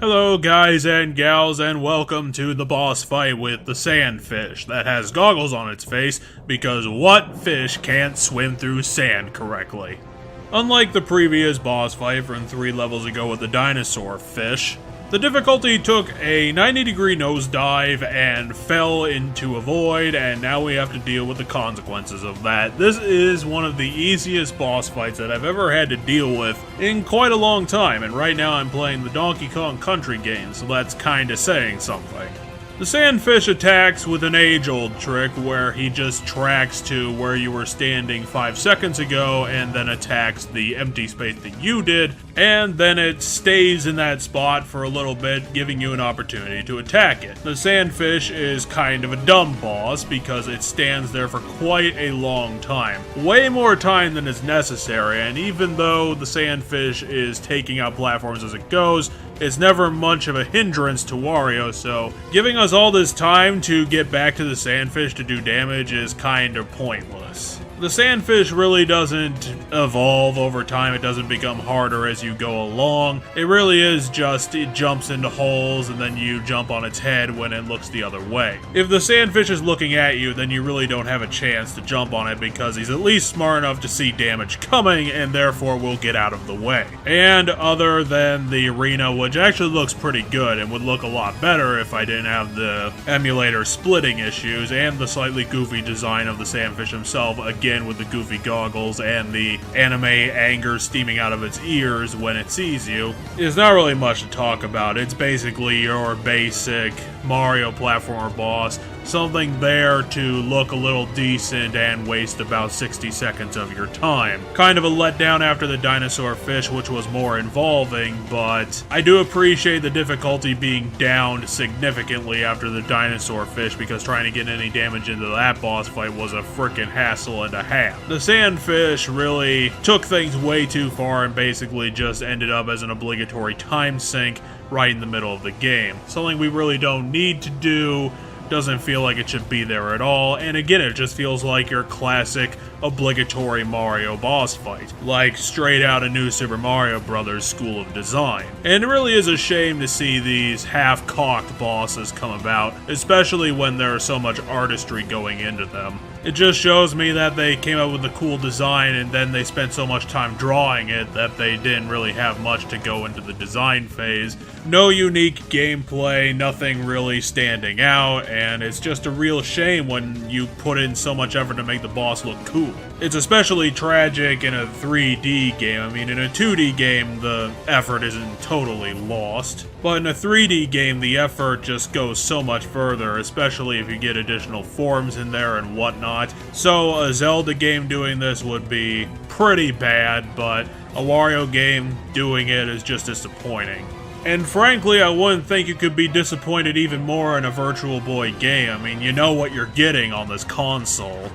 Hello guys and gals, and welcome to the boss fight with the sandfish that has goggles on its face because what fish can't swim through sand correctly? Unlike the previous boss fight from 3 levels ago with the dinosaur fish, the difficulty took a 90-degree nosedive and fell into a void, and now we have to deal with the consequences of that. This is one of the easiest boss fights that I've ever had to deal with in quite a long time, and right now I'm playing the Donkey Kong Country game, so that's kinda saying something. The sandfish attacks with an age-old trick where he just tracks to where you were standing 5 seconds ago and then attacks the empty space that you did, and then it stays in that spot for a little bit, giving you an opportunity to attack it. The sandfish is kind of a dumb boss because it stands there for quite a long time. Way more time than is necessary, and even though the sandfish is taking out platforms as it goes, it's never much of a hindrance to Wario, so giving us all this time to get back to the sandfish to do damage is kind of pointless. The sandfish really doesn't evolve over time, it doesn't become harder as you go along. It really is just, it jumps into holes and then you jump on its head when it looks the other way. If the sandfish is looking at you, then you really don't have a chance to jump on it because he's at least smart enough to see damage coming and therefore will get out of the way. And other than the arena, which actually looks pretty good and would look a lot better if I didn't have the emulator splitting issues and the slightly goofy design of the sandfish himself, again with the goofy goggles and the anime anger steaming out of its ears when it sees you, is not really much to talk about. It's basically your basic Mario platformer boss, something there to look a little decent and waste about 60 seconds of your time. Kind of a letdown after the dinosaur fish, which was more involving, but I do appreciate the difficulty being downed significantly after the dinosaur fish because trying to get any damage into that boss fight was a frickin' hassle and a half. The sandfish really took things way too far and basically just ended up as an obligatory time sink right in the middle of the game. Something we really don't need to do, doesn't feel like it should be there at all, and again it just feels like your classic obligatory Mario boss fight, like straight out of New Super Mario Bros. School of Design. And it really is a shame to see these half-cocked bosses come about, especially when there's so much artistry going into them. It just shows me that they came up with a cool design and then they spent so much time drawing it that they didn't really have much to go into the design phase. No unique gameplay, nothing really standing out, and it's just a real shame when you put in so much effort to make the boss look cool. It's especially tragic in a 3D game. I mean, in a 2D game, the effort isn't totally lost. But in a 3D game, the effort just goes so much further, especially if you get additional forms in there and whatnot. So a Zelda game doing this would be pretty bad, but a Wario game doing it is just disappointing. And frankly, I wouldn't think you could be disappointed even more in a Virtual Boy game. I mean, you know what you're getting on this console.